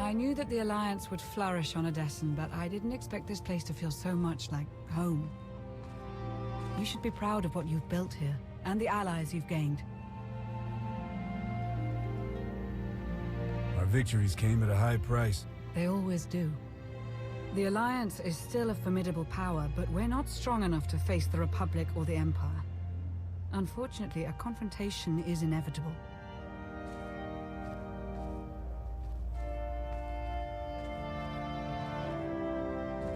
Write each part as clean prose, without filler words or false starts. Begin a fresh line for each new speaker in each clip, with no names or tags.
I knew that the Alliance would flourish on Odessen, but I didn't expect this place to feel so much like home. You should be proud of what you've built here, and the allies you've gained.
Our victories came at a high price.
They always do. The Alliance is still a formidable power, but we're not strong enough to face the Republic or the Empire. Unfortunately, a confrontation is inevitable.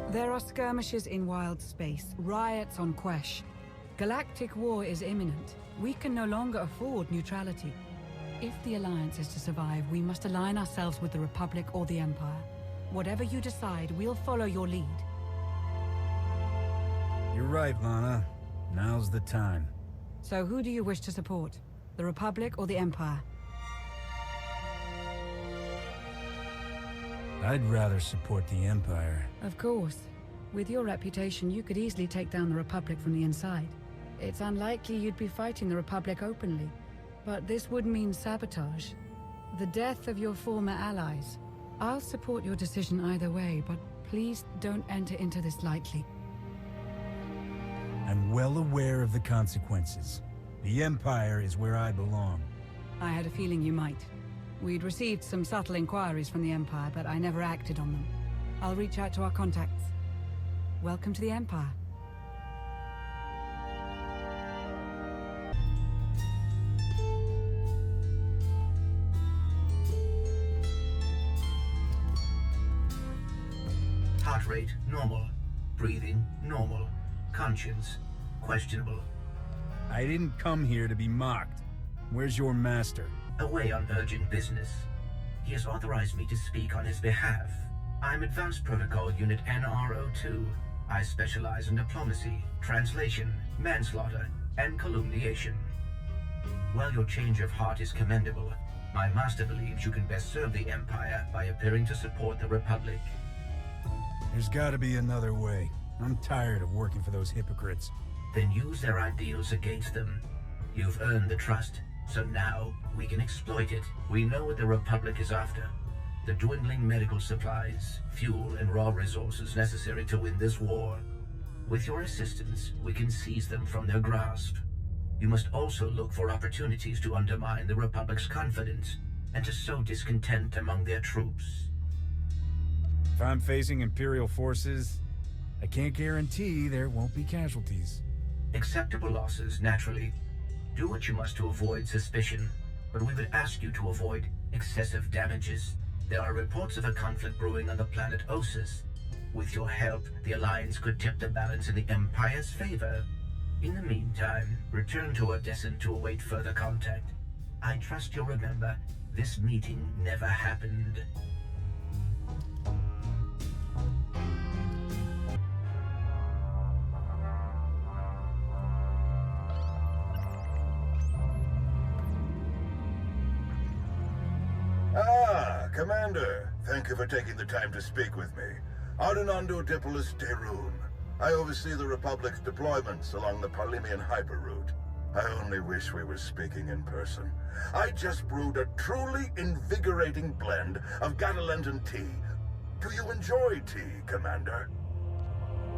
There are skirmishes in wild space, riots on Quesh. Galactic war is imminent. We can no longer afford neutrality. If the Alliance is to survive, we must align ourselves with the Republic or the Empire. Whatever you decide, we'll follow your lead.
You're right, Lana. Now's the time.
So who do you wish to support? The Republic or the Empire?
I'd rather support the Empire.
Of course. With your reputation, you could easily take down the Republic from the inside. It's unlikely you'd be fighting the Republic openly, but this would mean sabotage. The death of your former allies. I'll support your decision either way, but please don't enter into this lightly.
I'm well aware of the consequences. The Empire is where I belong.
I had a feeling you might. We'd received some subtle inquiries from the Empire, but I never acted on them. I'll reach out to our contacts. Welcome to the Empire.
Heart rate, normal. Breathing, normal. Conscience, questionable.
I didn't come here to be mocked. Where's your master?
Away on urgent business. He has authorized me to speak on his behalf. I'm Advanced Protocol Unit NRO2. I specialize in diplomacy, translation, manslaughter, and calumniation. While your change of heart is commendable, my master believes you can best serve the Empire by appearing to support the Republic.
There's gotta be another way. I'm tired of working for those hypocrites.
Then use their ideals against them. You've earned the trust, so now we can exploit it. We know what the Republic is after. The dwindling medical supplies, fuel, and raw resources necessary to win this war. With your assistance, we can seize them from their grasp. You must also look for opportunities to undermine the Republic's confidence, and to sow discontent among their troops.
If I'm facing Imperial forces, I can't guarantee there won't be casualties.
Acceptable losses, naturally. Do what you must to avoid suspicion, but we would ask you to avoid excessive damages. There are reports of a conflict brewing on the planet Ossus. With your help, the Alliance could tip the balance in the Empire's favor. In the meantime, return to Odessen to await further contact. I trust you'll remember, this meeting never happened.
Commander, thank you for taking the time to speak with me. Ardinando Dipolis Derun. I oversee the Republic's deployments along the Parlemian hyperroute. I only wish we were speaking in person. I just brewed a truly invigorating blend of Catalentan tea. Do you enjoy tea, Commander?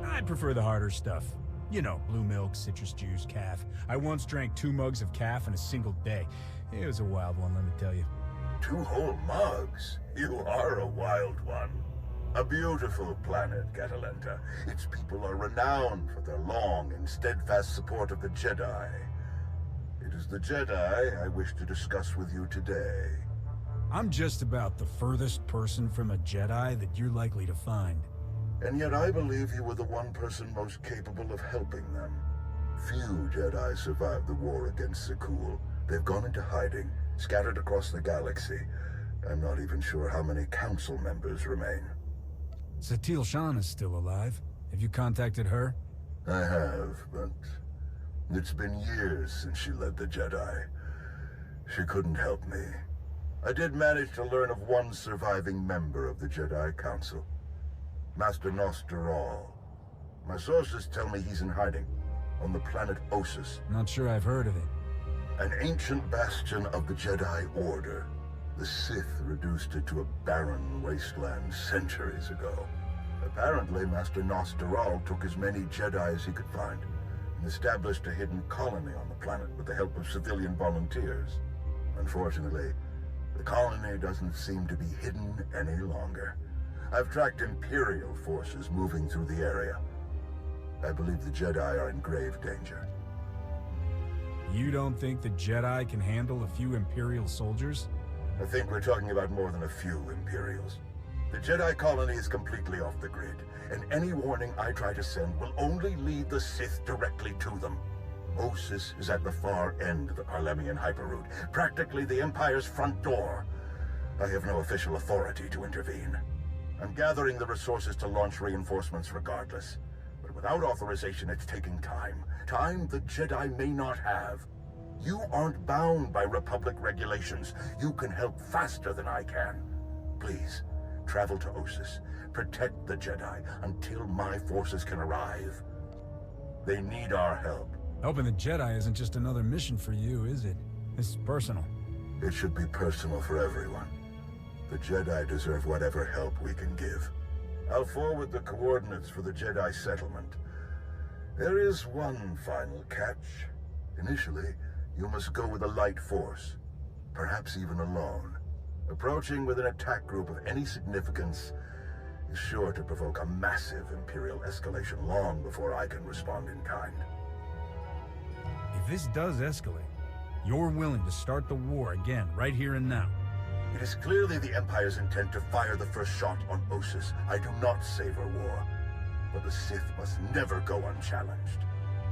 I prefer the harder stuff. You know, blue milk, citrus juice, calf. I once drank 2 mugs of calf in a single day. It was a wild one, let me tell you.
2 whole mugs? You are a wild one. A beautiful planet, Catalenta. Its people are renowned for their long and steadfast support of the Jedi. It is the Jedi I wish to discuss with you today.
I'm just about the furthest person from a Jedi that you're likely to find.
And yet I believe you were the one person most capable of helping them. Few Jedi survived the war against Zakul. They've gone into hiding, scattered across the galaxy. I'm not even sure how many council members remain.
Satil Shan is still alive. Have you contacted her?
I have, but it's been years since she led the Jedi. She couldn't help me. I did manage to learn of one surviving member of the Jedi Council. Master Nosteral. My sources tell me he's in hiding, on the planet Ossus.
Not sure I've heard of it.
An ancient bastion of the Jedi Order. The Sith reduced it to a barren wasteland centuries ago. Apparently, Master Nostral took as many Jedi as he could find and established a hidden colony on the planet with the help of civilian volunteers. Unfortunately, the colony doesn't seem to be hidden any longer. I've tracked Imperial forces moving through the area. I believe the Jedi are in grave danger.
You don't think the Jedi can handle a few Imperial soldiers?
I think we're talking about more than a few Imperials. The Jedi colony is completely off the grid, and any warning I try to send will only lead the Sith directly to them. Ossus is at the far end of the Parlemian hyperroute, practically the Empire's front door. I have no official authority to intervene. I'm gathering the resources to launch reinforcements regardless. But without authorization, it's taking time. Time the Jedi may not have. You aren't bound by Republic regulations. You can help faster than I can. Please, travel to Ossus. Protect the Jedi until my forces can arrive. They need our help.
Helping the Jedi isn't just another mission for you, is it? It's personal.
It should be personal for everyone. The Jedi deserve whatever help we can give. I'll forward the coordinates for the Jedi settlement. There is one final catch. Initially, you must go with a light force, perhaps even alone. Approaching with an attack group of any significance is sure to provoke a massive Imperial escalation long before I can respond in kind.
If this does escalate, you're willing to start the war again, right here and now.
It is clearly the Empire's intent to fire the first shot on Ossus. I do not savor war, but the Sith must never go unchallenged.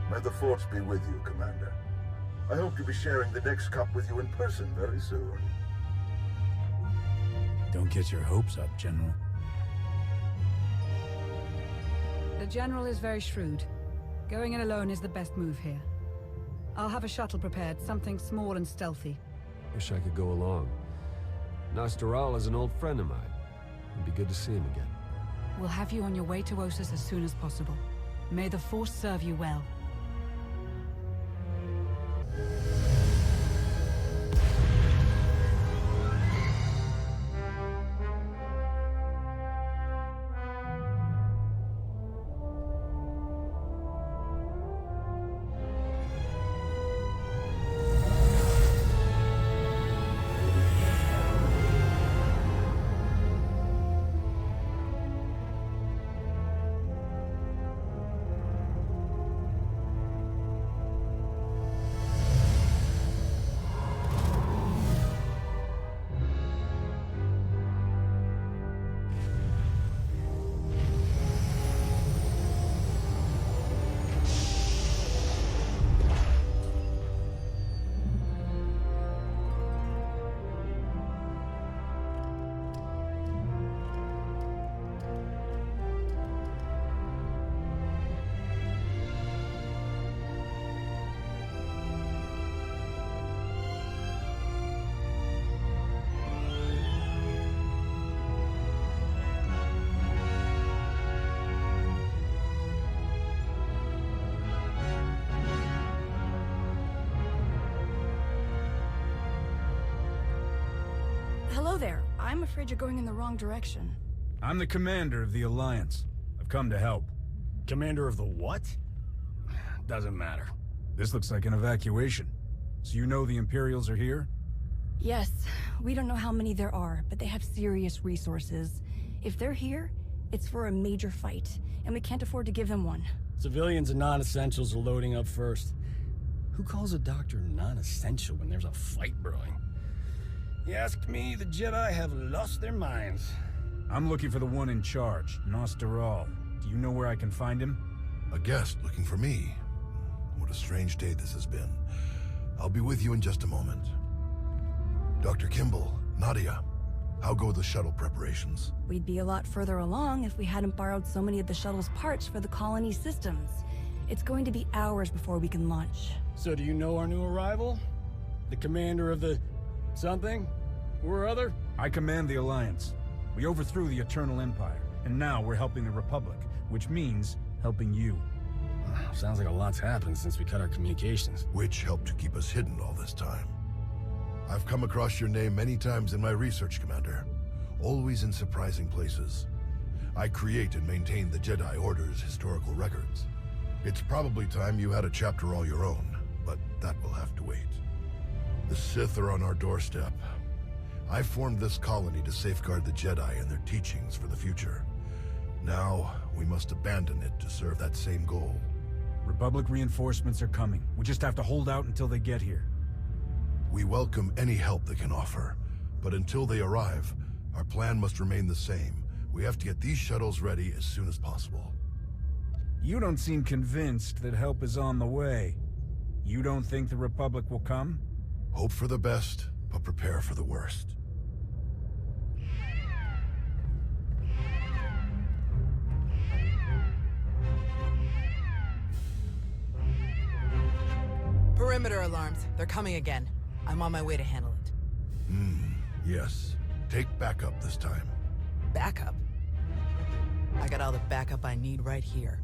May the Force be with you, Commander. I hope to be sharing the next cup with you in person very soon.
Don't get your hopes up, General.
The General is very shrewd. Going in alone is the best move here. I'll have a shuttle prepared, something small and stealthy.
Wish I could go along. Nostral is an old friend of mine. It'd be good to see him again.
We'll have you on your way to Ossus as soon as possible. May the Force serve you well.
Hello there. I'm afraid you're going in the wrong direction.
I'm the commander of the Alliance. I've come to help.
Commander of the what? Doesn't matter.
This looks like an evacuation. So you know the Imperials are here?
Yes, we don't know how many there are, but they have serious resources. If they're here, it's for a major fight, and we can't afford to give them one.
Civilians and non-essentials are loading up first. Who calls a doctor non-essential when there's a fight brewing? You ask me, the Jedi have lost their minds.
I'm looking for the one in charge, Nostral. Do you know where I can find him?
A guest looking for me. What a strange day this has been. I'll be with you in just a moment. Dr. Kimball, Nadia, how go the shuttle preparations?
We'd be a lot further along if we hadn't borrowed so many of the shuttle's parts for the colony systems. It's going to be hours before we can launch.
So do you know our new arrival? The commander of the... something? Or other?
I command the Alliance. We overthrew the Eternal Empire, and now we're helping the Republic, which means helping you.
Sounds like a lot's happened since we cut our communications.
Which helped to keep us hidden all this time. I've come across your name many times in my research, Commander. Always in surprising places. I create and maintain the Jedi Order's historical records. It's probably time you had a chapter all your own, but that will have to wait. The Sith are on our doorstep. I formed this colony to safeguard the Jedi and their teachings for the future. Now, we must abandon it to serve that same goal.
Republic reinforcements are coming. We just have to hold out until they get here.
We welcome any help they can offer, but until they arrive, our plan must remain the same. We have to get these shuttles ready as soon as possible.
You don't seem convinced that help is on the way. You don't think the Republic will come?
Hope for the best, but prepare for the worst.
Perimeter alarms. They're coming again. I'm on my way to handle it.
Yes. Take backup this time.
Backup? I got all the backup I need right here.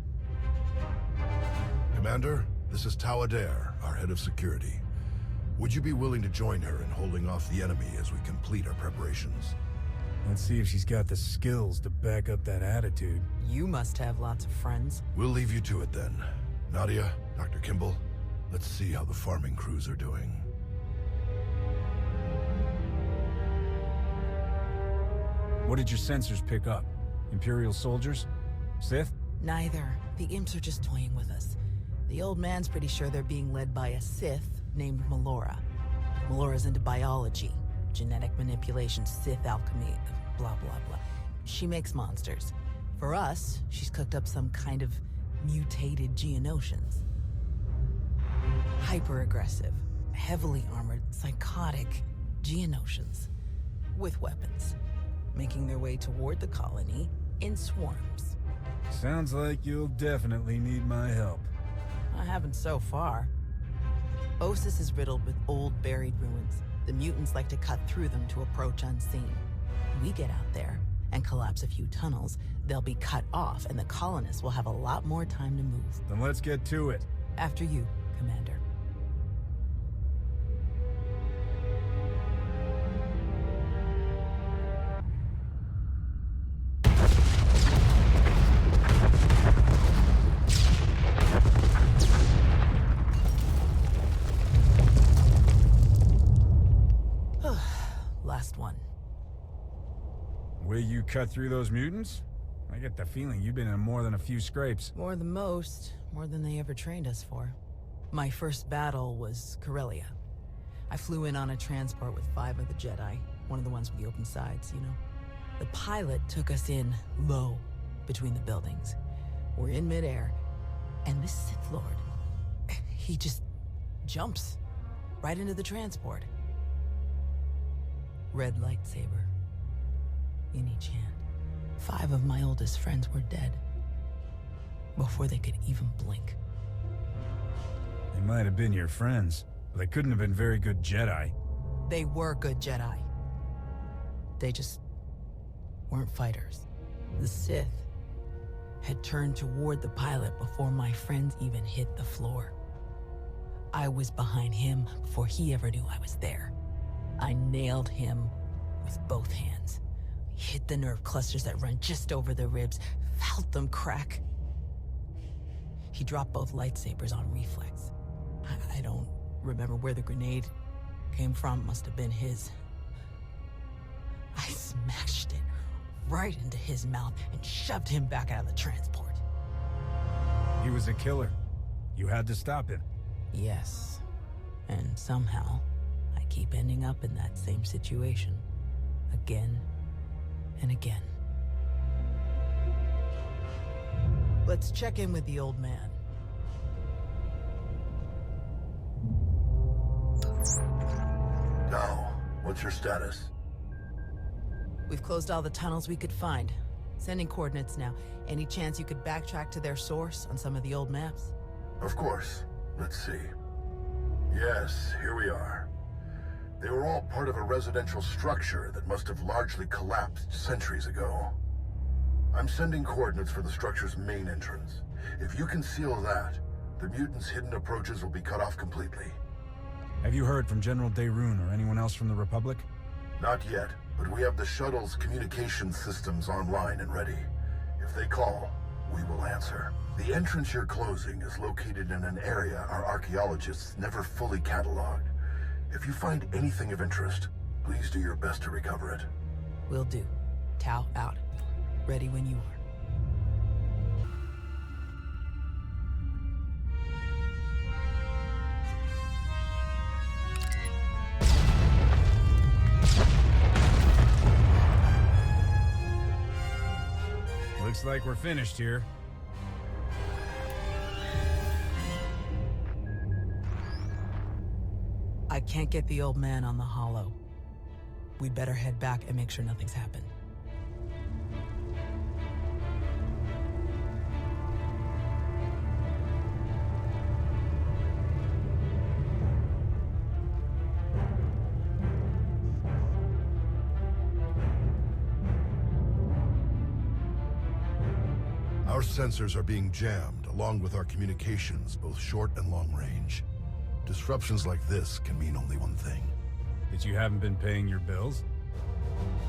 Commander, this is Tau Adair, our head of security. Would you be willing to join her in holding off the enemy as we complete our preparations?
Let's see if she's got the skills to back up that attitude.
You must have lots of friends.
We'll leave you to it then. Nadia, Dr. Kimball, let's see how the farming crews are doing.
What did your sensors pick up? Imperial soldiers? Sith?
Neither. The imps are just toying with us. The old man's pretty sure they're being led by a Sith named Melora. Melora's into biology, genetic manipulation, Sith alchemy, blah blah blah. She makes monsters. For us, she's cooked up some kind of mutated Geonosians. Hyper-aggressive, heavily armored, psychotic Geonosians. With weapons. Making their way toward the colony in swarms.
Sounds like you'll definitely need my help.
I haven't so far. Ossus is riddled with old buried ruins. The mutants like to cut through them to approach unseen. We get out there and collapse a few tunnels, they'll be cut off and the colonists will have a lot more time to move.
Then let's get to it.
After you, Commander. Last one.
Way you cut through those mutants? I get the feeling you've been in more than a few scrapes.
More than most. More than they ever trained us for. My first battle was Corellia. I flew in on a transport with 5 of the Jedi. One of the ones with the open sides, you know. The pilot took us in low between the buildings. We're in midair, and this Sith Lord, he just jumps right into the transport. Red lightsaber in each hand. 5 of my oldest friends were dead before they could even blink.
They might have been your friends, but they couldn't have been very good Jedi.
They were good Jedi. They just weren't fighters. The Sith had turned toward the pilot before my friends even hit the floor. I was behind him before he ever knew I was there. I nailed him with both hands. Hit the nerve clusters that run just over the ribs, felt them crack. He dropped both lightsabers on reflex. I don't remember where the grenade came from, must have been his. I smashed it right into his mouth and shoved him back out of the transport.
He was a killer. You had to stop him.
Yes, and somehow I keep ending up in that same situation, again and again. Let's check in with the old man.
Now, what's your status?
We've closed all the tunnels we could find. Sending coordinates now. Any chance you could backtrack to their source on some of the old maps?
Of course. Let's see. Yes, here we are. They were all part of a residential structure that must have largely collapsed centuries ago. I'm sending coordinates for the structure's main entrance. If you can seal that, the mutants' hidden approaches will be cut off completely.
Have you heard from General Daerun or anyone else from the Republic?
Not yet, but we have the shuttle's communication systems online and ready. If they call, we will answer. The entrance you're closing is located in an area our archaeologists never fully cataloged. If you find anything of interest, please do your best to recover it.
Will do. Tau out. Ready when you are.
Looks like we're finished here.
I can't get the old man on the holo. We'd better head back and make sure nothing's happened.
Our sensors are being jammed, along with our communications, both short and long range. Disruptions like this can mean only one thing.
That you haven't been paying your bills?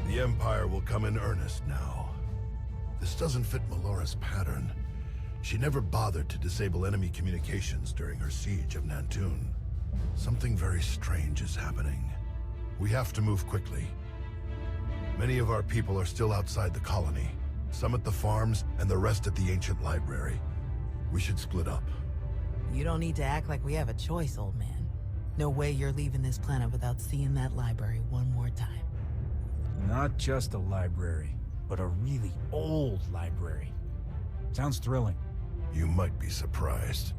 The Empire will come in earnest now. This doesn't fit Melora's pattern. She never bothered to disable enemy communications during her siege of Nantoon. Something very strange is happening. We have to move quickly. Many of our people are still outside the colony. Some at the farms, and the rest at the ancient library. We should split up.
You don't need to act like we have a choice, old man. No way you're leaving this planet without seeing that library one more time.
Not just a library, but a really old library. Sounds thrilling.
You might be surprised.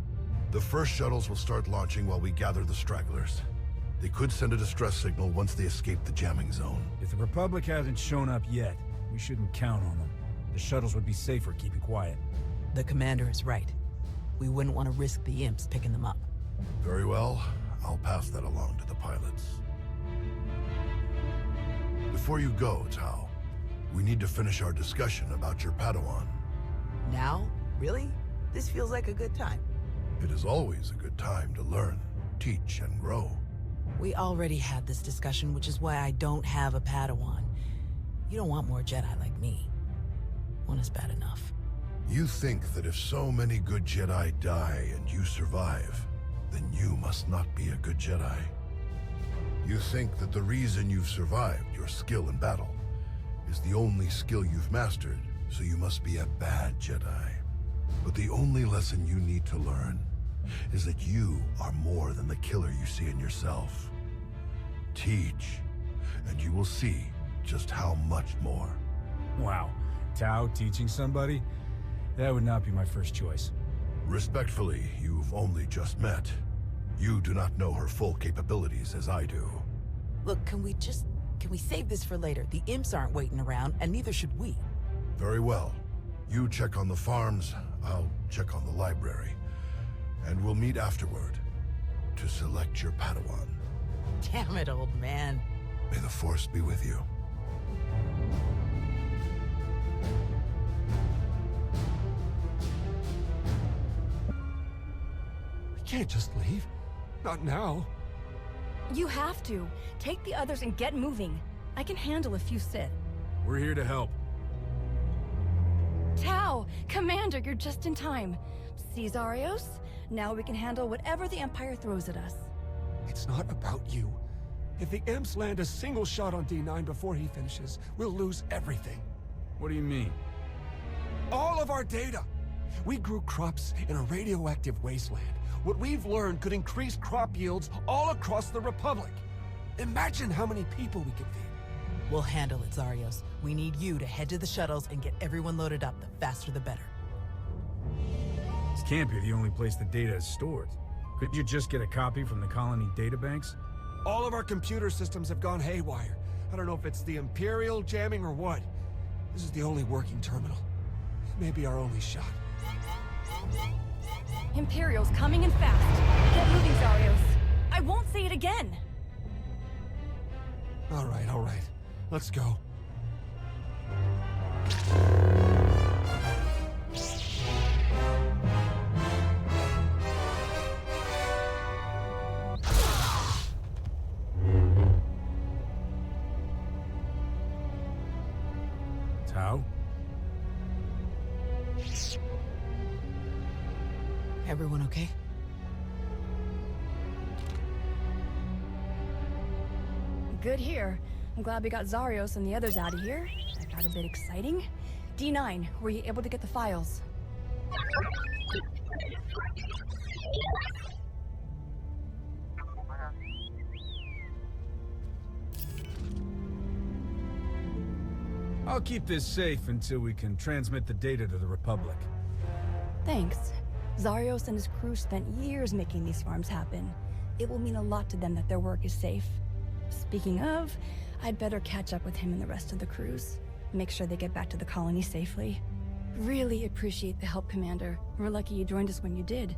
The first shuttles will start launching while we gather the stragglers. They could send a distress signal once they escape the jamming zone.
If the Republic hasn't shown up yet, we shouldn't count on them. The shuttles would be safer keeping quiet.
The commander is right. We wouldn't want to risk the imps picking them up.
Very well. I'll pass that along to the pilots. Before you go, Tau, we need to finish our discussion about your Padawan.
Now? Really? This feels like a good time.
It is always a good time to learn, teach, and grow.
We already had this discussion, which is why I don't have a Padawan. You don't want more Jedi like me. One is bad enough.
You think that if so many good Jedi die and you survive, then you must not be a good Jedi. You think that the reason you've survived, your skill in battle, is the only skill you've mastered, so you must be a bad Jedi. But the only lesson you need to learn is that you are more than the killer you see in yourself. Teach, and you will see just how much more.
Wow. Tau teaching somebody? That would not be my first choice.
Respectfully, you've only just met. You do not know her full capabilities as I do.
Look, can we save this for later? The imps aren't waiting around, and neither should we.
Very well. You check on the farms, I'll check on the library. And we'll meet afterward to select your Padawan.
Damn it, old man.
May the Force be with you.
We can't just leave. Not now.
You have to. Take the others and get moving. I can handle a few Sith.
We're here to help.
Tau! Commander, you're just in time. See, Zarios? Now we can handle whatever the Empire throws at us.
It's not about you. If the imps land a single shot on D9 before he finishes, we'll lose everything.
What do you mean?
All of our data! We grew crops in a radioactive wasteland. What we've learned could increase crop yields all across the Republic. Imagine how many people we could feed.
We'll handle it, Zarios. We need you to head to the shuttles and get everyone loaded up. The faster the better.
This can't be the only place the data is stored. Couldn't you just get a copy from the colony databanks?
All of our computer systems have gone haywire. I don't know if it's the Imperial jamming or what. This is the only working terminal. Maybe our only shot.
Imperial's coming in fast. Get moving, Zarios. I won't say it again.
All right. Let's go.
How?
Everyone okay?
Good here. I'm glad we got Zarios and the others out of here. That got a bit exciting. D9, were you able to get the files?
I'll keep this safe until we can transmit the data to the Republic.
Thanks. Zarios and his crew spent years making these farms happen. It will mean a lot to them that their work is safe. Speaking of, I'd better catch up with him and the rest of the crews. Make sure they get back to the colony safely. Really appreciate the help, Commander. We're lucky you joined us when you did.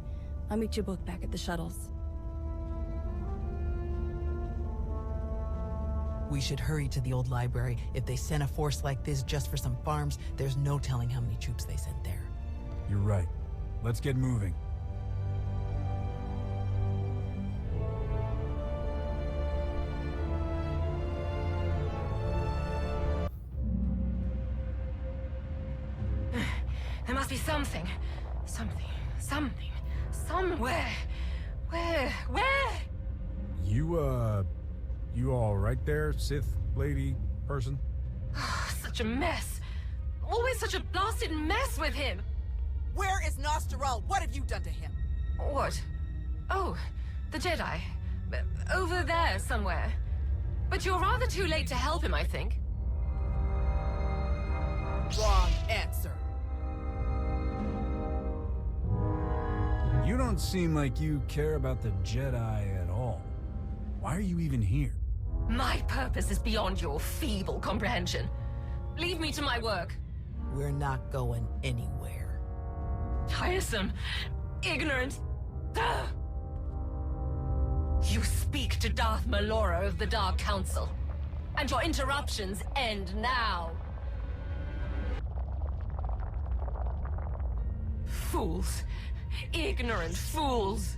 I'll meet you both back at the shuttles.
We should hurry to the old library. If they sent a force like this just for some farms, there's no telling how many troops they sent there.
You're right. Let's get moving.
There must be something. Something. Somewhere. Where?
You all right there, Sith lady person?
Such a mess. Always such a blasted mess with him.
Where is Nosteral? What have you done to him?
What? Oh, the Jedi. Over there somewhere. But you're rather too late to help him, I think.
Wrong answer.
You don't seem like you care about the Jedi at all. Why are you even here?
My purpose is beyond your feeble comprehension. Leave me to my work.
We're not going anywhere.
Tiresome. Ignorant. Ugh. You speak to Darth Malora of the Dark Council. And your interruptions end now. Fools. Ignorant fools.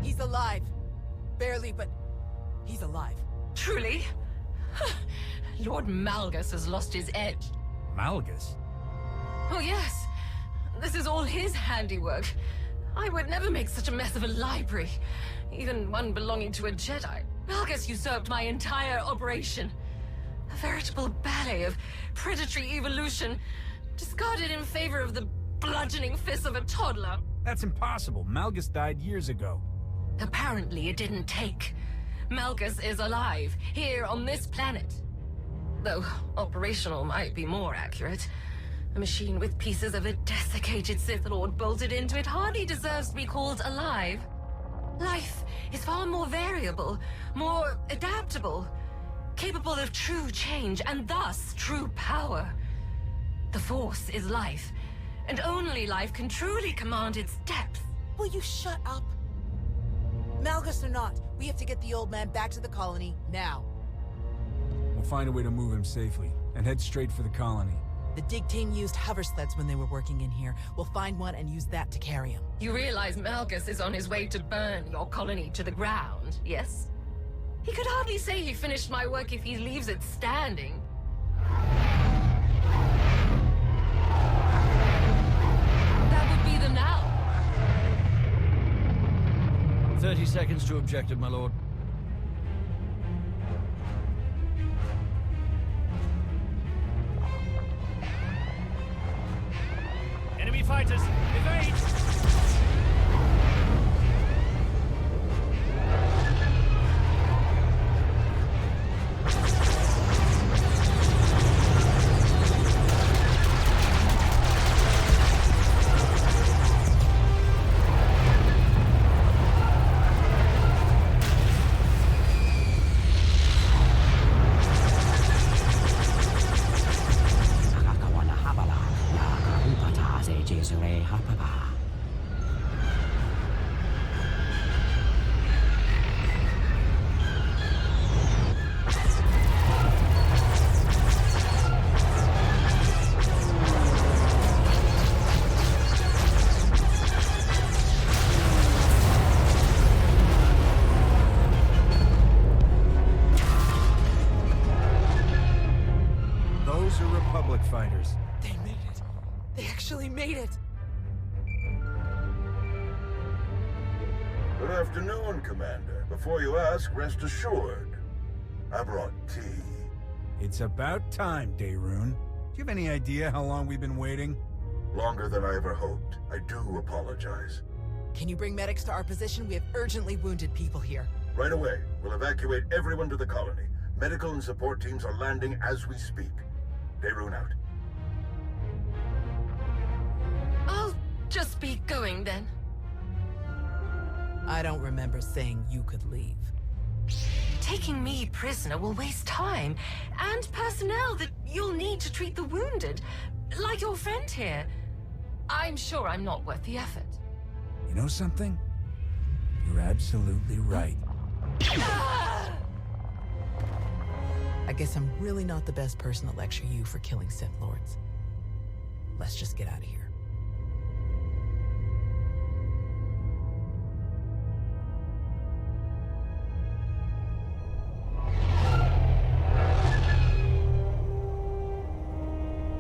He's alive. Barely, but he's alive.
Truly? Lord Malgus has lost his edge.
Malgus?
Oh yes. This is all his handiwork. I would never make such a mess of a library. Even one belonging to a Jedi. Malgus usurped my entire operation. A veritable ballet of predatory evolution, discarded in favor of the bludgeoning fists of a toddler.
That's impossible. Malgus died years ago.
Apparently it didn't take. Malgus is alive, here on this planet. Though operational might be more accurate. A machine with pieces of a desiccated Sith Lord bolted into it hardly deserves to be called alive. Life is far more variable, more adaptable, capable of true change, and thus true power. The Force is life, and only life can truly command its depth.
Will you shut up? Malgus or not, we have to get the old man back to the colony, now.
We'll find a way to move him safely, and head straight for the colony.
The dig team used hover sleds when they were working in here. We'll find one and use that to carry him.
You realize Malgus is on his way to burn your colony to the ground, yes? He could hardly say he finished my work if he leaves it standing. That would be the now.
30 seconds to objective, my lord.
Enemy fighters, evade!
fighters.
They made it. They actually made it.
Good afternoon, Commander. Before you ask, rest assured. I brought tea.
It's about time, Daerun. Do you have any idea how long we've been waiting?
Longer than I ever hoped. I do apologize.
Can you bring medics to our position? We have urgently wounded people here.
Right away. We'll evacuate everyone to the colony. Medical and support teams are landing as we speak. Daerun out.
I'll just be going then.
I don't remember saying you could leave.
Taking me prisoner will waste time and personnel that you'll need to treat the wounded, like your friend here. I'm sure I'm not worth the effort.
You know something? You're absolutely right.
I guess I'm really not the best person to lecture you for killing Sith Lords. Let's just get out of here.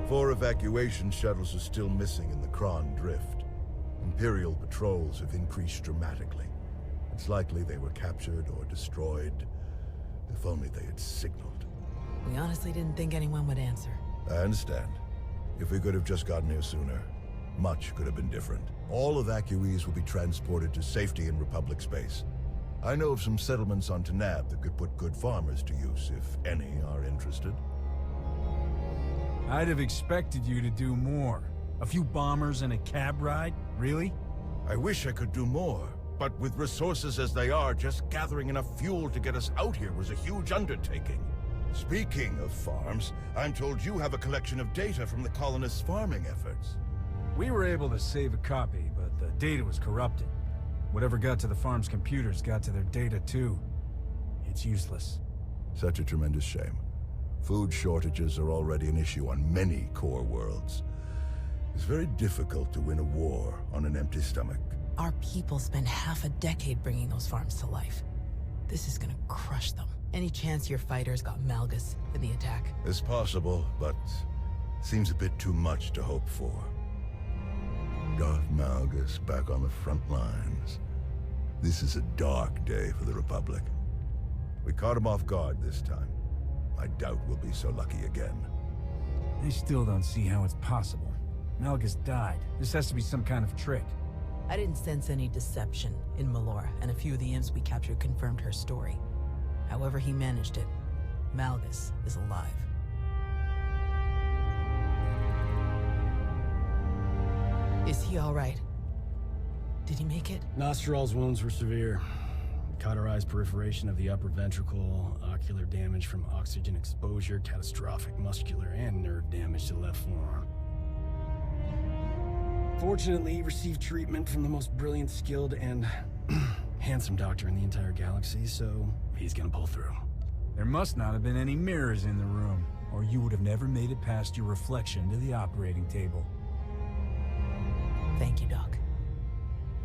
Four evacuation shuttles are still missing in the Kron Drift. Imperial patrols have increased dramatically. It's likely they were captured or destroyed. If only they had signaled.
We honestly didn't think anyone would answer.
I understand. If we could have just gotten here sooner, much could have been different. All evacuees will be transported to safety in Republic space. I know of some settlements on Tanab that could put good farmers to use, if any are interested.
I'd have expected you to do more. A few bombers and a cab ride? Really?
I wish I could do more, but with resources as they are, just gathering enough fuel to get us out here was a huge undertaking. Speaking of farms, I'm told you have a collection of data from the colonists' farming efforts.
We were able to save a copy, but the data was corrupted. Whatever got to the farm's computers got to their data too. It's useless.
Such a tremendous shame. Food shortages are already an issue on many core worlds. It's very difficult to win a war on an empty stomach.
Our people spent half a decade bringing those farms to life. This is gonna crush them. Any chance your fighters got Malgus in the attack?
It's possible, but seems a bit too much to hope for. Darth Malgus back on the front lines. This is a dark day for the Republic. We caught him off guard this time. I doubt we'll be so lucky again.
I still don't see how it's possible. Malgus died. This has to be some kind of trick.
I didn't sense any deception in Melora, and a few of the imps we captured confirmed her story. However he managed it, Malgus is alive. Is he all right? Did he make it?
Nostral's wounds were severe. Cauterized perforation of the upper ventricle, ocular damage from oxygen exposure, catastrophic muscular and nerve damage to the left forearm. Fortunately, he received treatment from the most brilliant, skilled, and handsome doctor in the entire galaxy, so he's gonna pull through.
There must not have been any mirrors in the room, or you would have never made it past your reflection to the operating table.
Thank you, Doc.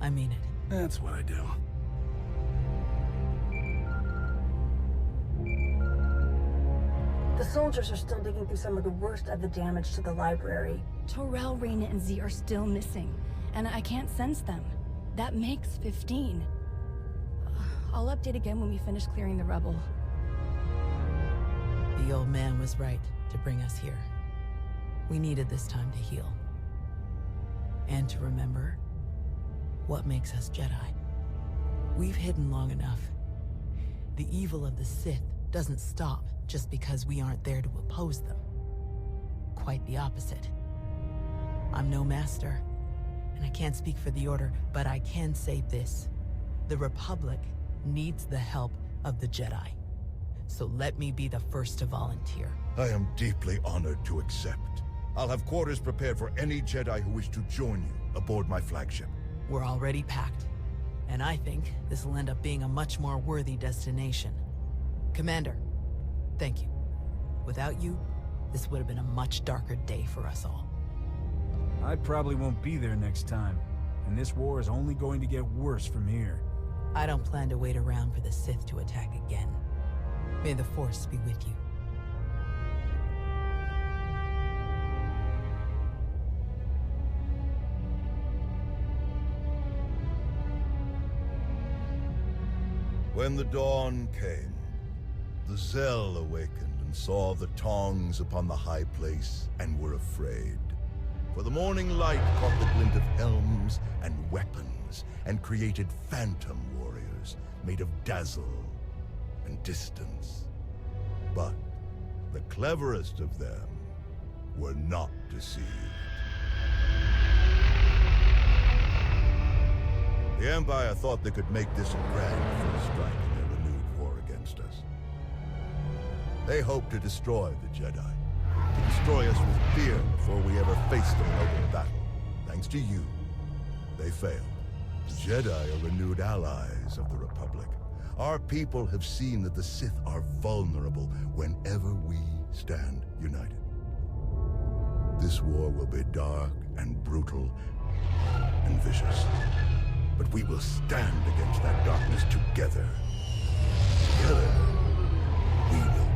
I mean it.
That's what I do.
The soldiers are still digging through some of the worst of the damage to the library.
Torel, Reyna, and Z are still missing, and I can't sense them. That makes 15. I'll update again when we finish clearing the rubble.
The old man was right to bring us here. We needed this time to heal. And to remember what makes us Jedi. We've hidden long enough. The evil of the Sith doesn't stop just because we aren't there to oppose them. Quite the opposite. I'm no master, and I can't speak for the Order, but I can say this. The Republic needs the help of the Jedi. So let me be the first to volunteer.
I am deeply honored to accept. I'll have quarters prepared for any Jedi who wish to join you aboard my flagship.
We're already packed, and I think this will end up being a much more worthy destination. Commander, thank you. Without you, this would have been a much darker day for us all.
I probably won't be there next time, and this war is only going to get worse from here.
I don't plan to wait around for the Sith to attack again. May the Force be with you.
When the dawn came, the Zell awakened and saw the tongs upon the high place and were afraid. For the morning light caught the glint of helms and weapons and created phantom warriors made of dazzle and distance. But the cleverest of them were not deceived. The Empire thought they could make this a grand first strike in their renewed war against us. They hoped to destroy the Jedi, to destroy us with fear before we ever faced them in open battle. Thanks to you, they failed. The Jedi are renewed allies of the Republic. Our people have seen that the Sith are vulnerable whenever we stand united. This war will be dark and brutal and vicious. But we will stand against that darkness together. Together, we will